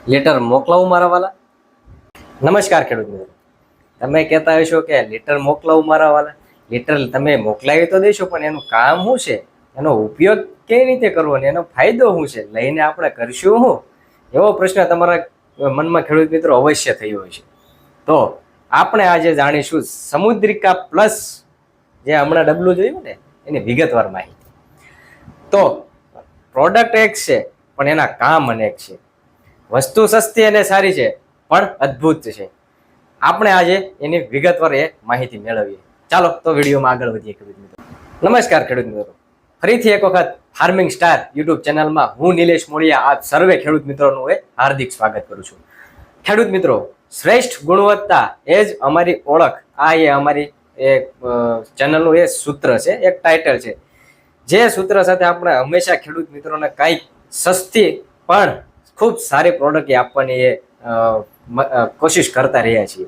Letter મોકલાવું મારા વાલા? નમસ્કાર ખેડૂત મિત્રો, તમે કહેતા હશો કે લેટર મોકલાવું મારા વાલા. લેટર તમે મોકલાવી તો દેશો, પણ એનું કામ શું છે, એનો ઉપયોગ કેવી રીતે કરવો ને એનો ફાયદો શું છે, લઈને આપણે કરશું શું, એવો પ્રશ્ન તમારા મનમાં ખેડૂત મિત્રો અવશ્ય થયો હોય છે. તો આપણે આજે જાણીશું સમુદ્રિકા પ્લસ, જે હમણાં ડબલું જોયું ને, એની વિગતવાર માહિતી. તો પ્રોડક્ટ એક છે પણ એના કામ અનેક છે. વસ્તુ સસ્તી અને સારી છે પણ અદ્ભુત છે. આપણે આજે એની વિગતવાર એ માહિતી મેળવીએ. ચાલો તો વિડીયોમાં આગળ વધીએ ખેડૂત મિત્રો. નમસ્કાર ખેડૂત મિત્રો, ફરીથી એક વખત ફાર્મિંગ સ્ટાર યુટ્યુબ ચેનલમાં હું નિલેશ મોડિયા આપ સર્વે ખેડૂત મિત્રોનું હાર્દિક સ્વાગત કરું છું. ખેડૂત મિત્રો, શ્રેષ્ઠ ગુણવત્તા એ જ અમારી ઓળખ. આ એ અમારી ચેનલનું એ સૂત્ર છે, એક ટાઇટલ છે. જે સૂત્ર સાથે આપણે હંમેશા ખેડૂત મિત્રોને કંઈક સસ્તી પણ ખૂબ સારી પ્રોડક્ટ આપવાની એ કોશિશ કરતા રહ્યા છીએ.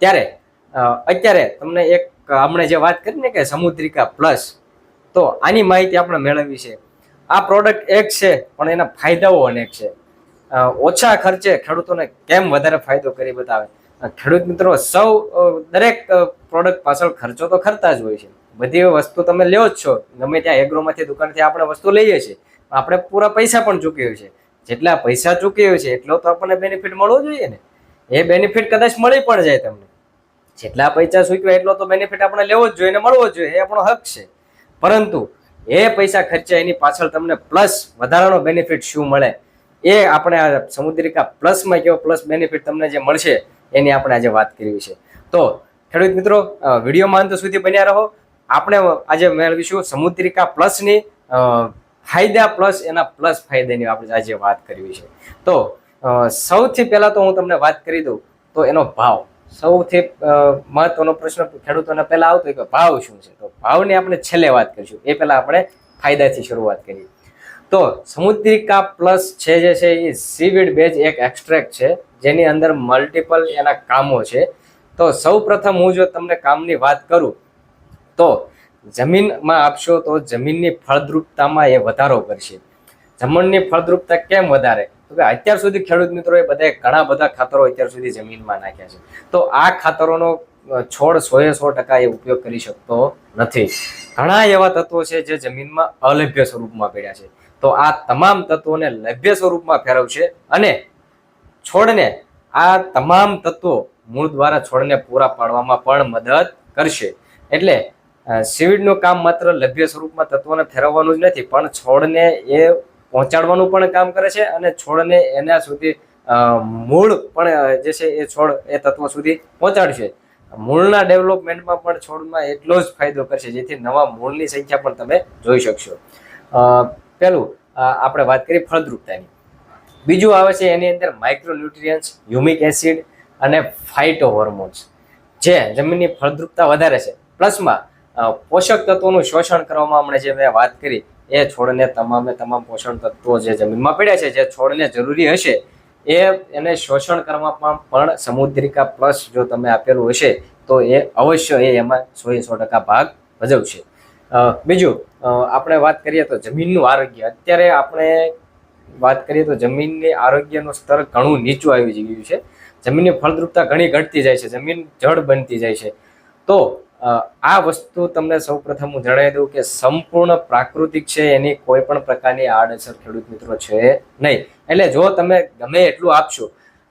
ત્યારે અત્યારે તમને એક આપણે જે વાત કરી ને કે સમુદ્રિકા પ્લસ, તો આની માહિતી આપણે મેળવવી છે. આ પ્રોડક્ટ એક છે પણ એના ફાયદાઓ અનેક છે. ઓછા ખર્ચે ખેડૂતોને કેમ વધારે ફાયદો કરી બતાવે. ખેડૂત મિત્રો, દરેક પ્રોડક્ટ પાછળ ખર્ચો તો કરતા જ હોય છે. બધી વસ્તુ તમે લ્યો જ છો, ગમે ત્યાં એગ્રોમાંથી દુકાનથી આપણે વસ્તુ લઈએ છીએ, આપણે પૂરા પૈસા પણ ચૂકવીએ છીએ. જેટલા પૈસા ચૂકવીએ છીએ એટલો તો આપણને બેનિફિટ મળવો જોઈએ ને. એ બેનિફિટ કદાચ મળી પણ જાય તમને. જેટલા પૈસા ચૂકવ્યા એટલો તો બેનિફિટ આપણે લેવો જ જોઈએ ને મળવો જ જોઈએ, એ આપણો હક છે. પરંતુ એ પૈસા ખર્ચા એની પાછળ તમને પ્લસ વધારાનો બેનિફિટ શું મળે, એ આપણે આ સમુદ્રિકા પ્લસમાં કેવો પ્લસ બેનિફિટ તમને જે મળશે એની આપણે આજે વાત કરવી છે. તો ખેડૂત મિત્રો, વિડીયોમાં અંત સુધી બન્યા રહો. આપણે આજે મેળવીશું સમુદ્રિકા પ્લસની ફાયદા પ્લસ એના પ્લસ ફાયદાની આપણે આજે વાત કરવી છે. તો સૌથી પહેલા તો હું તમને વાત કરી દઉં તો એનો ભાવ. સૌથી મહત્વનો પ્રશ્ન ખેડૂતોને પહેલા આવતો હોય કે ભાવ શું છે. તો ભાવની આપણે છેલ્લે વાત કરીશું, એ પહેલા આપણે ફાયદાથી શરૂઆત કરીએ. તો સમુદ્રિકા પ્લસ છે જે છે એ સીવીડ બેઝ એક એક્સ્ટ્રેક્ટ છે, જેની અંદર મલ્ટિપલ એના કામો છે. તો સૌ પ્રથમ હું જો તમને કામની વાત કરું તો જમીનમાં આપશો તો જમીનની ફળદ્રુપતામાં એ વધારો કરશે. જમીનની ફળદ્રુપતા કેમ વધારે? તો કે અત્યાર સુધી ખેડૂત મિત્રોએ બધા ઘણા બધા ખાતરો અત્યાર સુધી જમીનમાં નાખ્યા છે. તો આ ખાતરોનો છોડ 100% એ ઉપયોગ કરી શકતો નથી. ઘણા એવા તત્વો છે જે જમીનમાં અલભ્ય સ્વરૂપમાં પડ્યા છે. તો આ તમામ તત્વોને લભ્ય સ્વરૂપમાં ફેરવશે અને છોડને આ તમામ તત્વો મૂળ દ્વારા છોડને પૂરા પાડવામાં પણ મદદ કરશે. એટલે સીવીડનું કામ માત્ર લભ્ય સ્વરૂપમાં તત્વોને ફેરવવાનું જ નથી, પણ છોડને એ પહોંચાડવાનું પણ કામ કરે છે અને છોડને એના સુધી મૂળ પણ જે છે એ છોડ એ તત્વો સુધી પહોંચાડશે. મૂળના ડેવલપમેન્ટમાં પણ છોડમાં એટલો જ ફાયદો કરશે, જેથી નવા મૂળની સંખ્યા પણ તમે જોઈ શકશો. પહેલું આપણે વાત કરી ફળદ્રુપતાની. બીજું આવે છે એની અંદર માઇક્રોન્યુટ્રિયન્ટ્સ, હ્યુમિક એસિડ અને ફાઇટો હોર્મોન્સ, જે જમીનની ફળદ્રુપતા વધારે છે. પ્લસમાં પોષક તત્વોનું શોષણ કરવામાં હમણાં જે મેં વાત કરી, એ છોડને તમામ પોષણ તત્વો જે જમીનમાં પડ્યા છે, જે છોડને જરૂરી હશે, એને શોષણ કરવામાં પણ સમુદ્રિકા પ્લસ જો તમે આપેલું હશે તો એ અવશ્ય એમાં 100% ભાગ ભજવશે. બીજું આપણે વાત કરીએ તો જમીનનું આરોગ્ય. અત્યારે આપણે વાત કરીએ તો જમીનની આરોગ્યનું સ્તર ઘણું નીચું આવી ગયું છે. જમીનની ફળદ્રુપતા ઘણી ઘટતી જાય છે, જમીન જળ બનતી જાય છે. તો આ વસ્તુ તમને સૌ પ્રથમ હું જણાવી દઉં કે સંપૂર્ણ પ્રાકૃતિક છે, એની કોઈ પણ પ્રકારની આડઅસર ખેડૂત મિત્રો છે નહીં. એટલે જો તમે ગમે એટલું આપશો,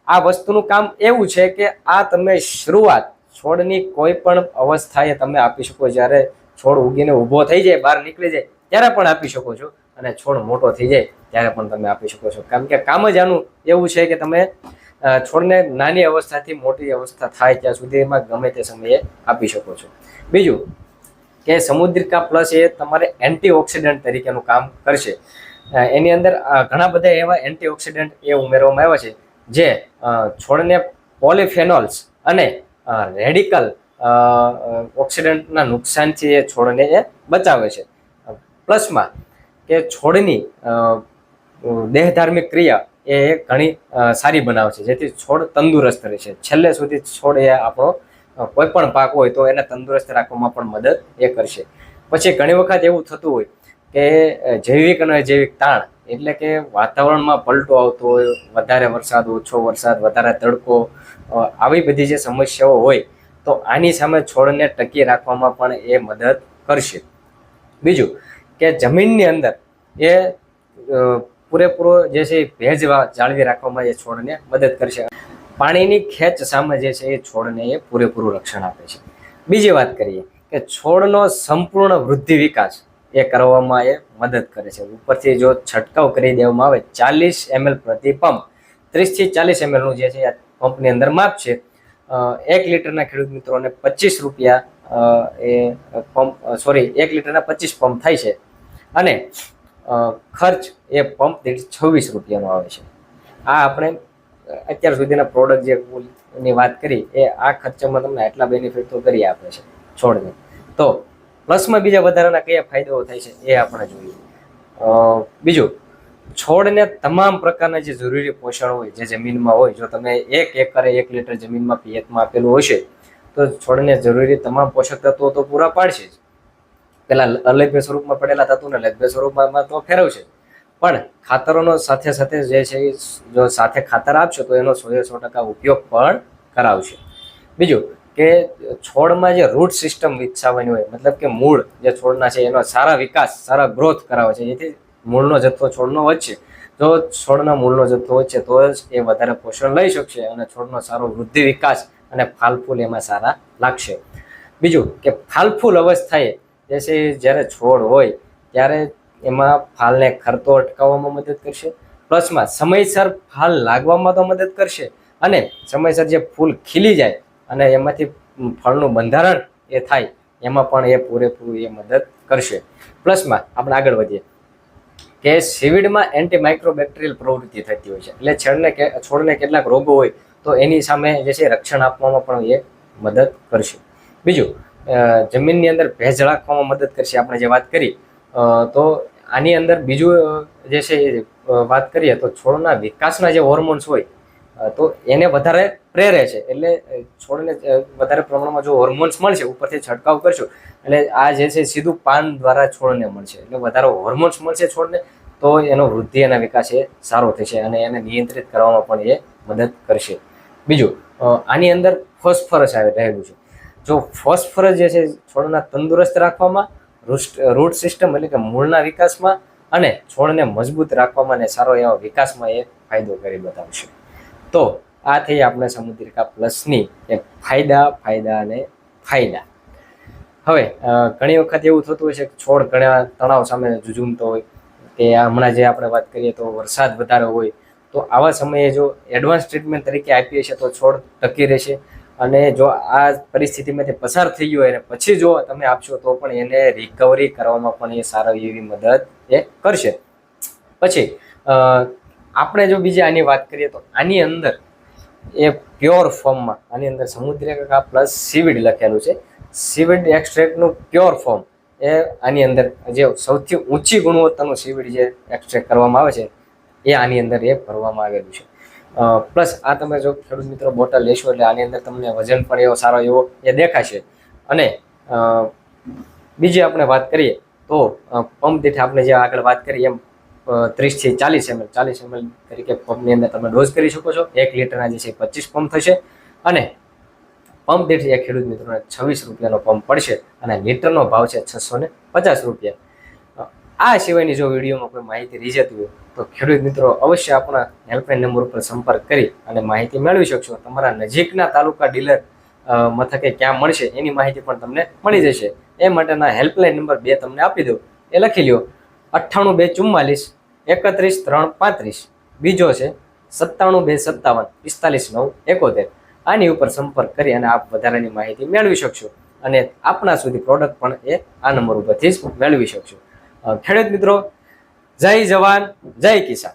આ વસ્તુનું કામ એવું છે કે આ તમે શરૂઆત છોડની કોઈ પણ અવસ્થાએ તમે આપી શકો. જ્યારે છોડ ઉગીને ઊભો થઈ જાય, બહાર નીકળી જાય, ત્યારે પણ આપી શકો છો, અને છોડ મોટો થઈ જાય ત્યારે પણ તમે આપી શકો છો. કારણ કે કામ જ આનું એવું છે કે તમે છોડને નાની અવસ્થાથી મોટી અવસ્થા થાય ત્યાં સુધીમાં ગમે તે સમયે આપી શકો છો. બીજું કે સમુદ્રિકા પ્લસ એ તમારે એન્ટીઓક્સિડન્ટ તરીકેનું કામ કરશે. એની અંદર ઘણા બધા એવા એન્ટીઓક્સિડન્ટ એ ઉમેરવામાં આવ્યા છે જે છોડને પોલિફેનોલ્સ અને રેડિકલ ઓક્સિડન્ટના નુકસાનથી એ છોડને એ બચાવે છે. પ્લસમાં કે છોડની દેહધાર્મિક ક્રિયા એ ઘણી સારી બનાવે છે, જેથી છોડ તંદુરસ્ત રહે છે. છેલ્લે સુધી છોડ એ આપણો કોઈ પણ પાક હોય તો એને તંદુરસ્ત રાખવામાં પણ મદદ એ કરશે. પછી ઘણી વખત એવું થતું હોય કે જૈવિક અને અજૈવિક તાણ એટલે કે વાતાવરણમાં પલટો આવતો હોય, વધારે વરસાદ, ઓછો વરસાદ, વધારે તડકો, આવી બધી જે સમસ્યાઓ હોય તો આની સામે છોડને ટકી રાખવામાં પણ એ મદદ કરશે. બીજું કે જમીનની અંદર એ પૂરેપૂરો જે છે ભેજ જાળવી રાખવામાં એ છોડને મદદ કરશે. પાણીની ખેંચ સામે જે છે એ છોડને એ પૂરેપૂરું રક્ષણ આપે છે. બીજી વાત કરીએ કે છોડનો સંપૂર્ણ વૃદ્ધિ વિકાસ એ કરવામાં એ મદદ કરે છે. ઉપરથી જો છંટકાવ કરી દેવામાં આવે 40 ml પ્રતિ પંપ, 30 થી 40 ml નું જે છે આ પંપની અંદર માપ છે. 1 લીટરના ખેડૂત મિત્રોને 25 રૂપિયા એ પંપ 1 લીટરના 25 પંપ થાય છે અને ખર્ચ એ પંપ દીઠ 26 રૂપિયાનો આવે છે. આ આપણે અત્યાર સુધીના પ્રોડક્ટ જે ની વાત કરી એ આ ખર્ચામાં તમને આટલા બેનિફિટ તો કરી આપે છે છોડને. તો પ્લસમાં બીજા વધારાના કયા ફાયદાઓ થાય છે એ આપણે જોઈએ. બીજું, છોડને તમામ પ્રકારના જે જરૂરી પોષણ હોય જે જમીનમાં હોય, જો તમે 1 એકરે 1 લીટર જમીનમાં પિયતમાં આપેલું હશે તો છોડને જરૂરી તમામ પોષક તત્વો તો પૂરા પાડશે જ. પેલા અલભ્ય સ્વરૂપમાં પડેલા તત્વોને લભ્ય સ્વરૂપમાં તો ફેરવશે, પણ ખાતરોનો સાથે સાથે જે છે જો સાથે ખાતર આપશો તો એનો 100% ઉપયોગ પણ કરાવશે. બીજું કે છોડમાં જે રૂટ સિસ્ટમ વિકસાવવાની હોય, મતલબ કે મૂળ જે છોડના છે એનો સારા વિકાસ, સારા ગ્રોથ કરાવે છે, જેથી મૂળનો જથ્થો છોડનો વધશે. જો છોડના મૂળનો જથ્થો વધશે તો જ એ વધારે પોષણ લઈ શકશે અને છોડનો સારો વૃદ્ધિ વિકાસ અને ફાલફૂલ એમાં સારા લાગશે. બીજું કે ફાલફૂલ અવસ્થાએ જે છે જ્યારે છોડ હોય ત્યારે એમાં ફાલને ખરતો અટકાવવામાં મદદ કરશે. પ્લસમાં સમયસર ફાલ લાગવામાં તો મદદ કરશે અને સમયસર જે ફૂલ ખીલી જાય અને એમાંથી ફળનું બંધારણ એ થાય એમાં પણ એ પૂરેપૂરું એ મદદ કરશે. પ્લસમાં આપણે આગળ વધીએ કે સીવીડમાં એન્ટીમાઇક્રોબેક્ટેરિયલ પ્રવૃત્તિ થતી હોય છે, એટલે છોડને કેટલાક રોગો હોય તો એની સામે જે છે રક્ષણ આપવામાં પણ એ મદદ કરશે. બીજું, જમીનની અંદર ભેજ રાખવામાં મદદ કરશે. આપણે જે વાત કરી તો આની અંદર બીજું જે છે વાત કરીએ તો છોડના વિકાસના જે હોર્મોન્સ હોય તો એને વધારે પ્રેરે છે, એટલે છોડને વધારે પ્રમાણમાં જો હોર્મોન્સ મળશે, ઉપરથી છંટકાવ કરશું એટલે આ જે છે સીધું પાન દ્વારા છોડને મળશે, એટલે વધારે હોર્મોન્સ મળશે છોડને તો એનો વૃદ્ધિ અને વિકાસ એ સારો થશે અને એને નિયંત્રિત કરવામાં પણ એ મદદ કરશે. બીજું, આની અંદર ફોસ્ફરસ રહેલું છે. જો ફોસ્ફરસ જે છે છોડના તંદુરસ્ત રાખવામાં, રૂટ સિસ્ટમ એટલે કે મૂળના વિકાસમાં અને છોડને મજબૂત રાખવામાં અને સારો એવા વિકાસમાં એ ફાયદો કરી બતાવશે. તો આ થઈ આપણે સમુદ્રિકા પ્લસની એ ફાયદા અને ફાયદા. હવે ઘણી વખત એવું થતું હોય છે કે છોડ ઘણા તણાવ સામે ઝૂઝૂમતો હોય કે હમણાં જે આપણે વાત કરીએ તો વરસાદ વધારે હોય તો આવા સમયે જો એડવાન્સ ટ્રીટમેન્ટ તરીકે આપીએ છીએ તો છોડ ટકી રહેશે અને જો આ પરિસ્થિતિમાંથી પસાર થઈ ગયો અને પછી જો તમે આપશો તો પણ એને રિકવરી કરવામાં પણ એ સારી એવી મદદ એ કરશે. પછી આપણે જો બીજી આની વાત કરીએ તો આની અંદર એ પ્યોર ફોર્મમાં આની અંદર સમુદ્રિકા પ્લસ સીવીડ લખેલું છે. સીવીડ એક્સ્ટ્રેક્ટનું પ્યોર ફોર્મ એ આની અંદર જે સૌથી ઊંચી ગુણવત્તાનું સીવીડ જે એક્સ્ટ્રેક્ટ કરવામાં આવે છે એ આની અંદર એ ભરવામાં આવેલું છે. પ્લસ આ તમે જો ખેડૂત મિત્રો બોટલ લેશો એટલે આની અંદર તમને વજન પણ એવો સારો એવો એ દેખાશે. અને બીજી આપણે વાત કરીએ તો પંપ દીઠ આપણે જે આગળ વાત કરી એમ 30 થી 40 ml તરીકે પંપની અંદર તમે ડોઝ કરી શકો છો. 1 લીટરના જે છે 25 પંપ થશે અને પંપ દીઠ એ ખેડૂત મિત્રોને 26 રૂપિયાનો પંપ પડશે અને લીટરનો ભાવ છે 650 રૂપિયા. આ સિવાયની જો વિડીયોમાં કોઈ માહિતી રહી જતી હોય તો ખેડૂત મિત્રો અવશ્ય આપણા હેલ્પલાઇન નંબર ઉપર સંપર્ક કરી અને માહિતી મેળવી શકશો. તમારા નજીકના તાલુકા ડીલર મથકે ક્યાં મળશે એની માહિતી પણ તમને મળી જશે. એ માટેના હેલ્પલાઇન નંબર 2 તમને આપી દઉં, એ લખી લ્યો 98 244 31 335. બીજો છે 97 257 45 9 71. આની ઉપર સંપર્ક કરી અને આપ વધારાની માહિતી મેળવી શકશો અને આપણા સુધી પ્રોડક્ટ પણ એ આ નંબર ઉપરથી જ મેળવી શકશો. ખેડૂત મિત્રો, જય જવાન જય કિસાન.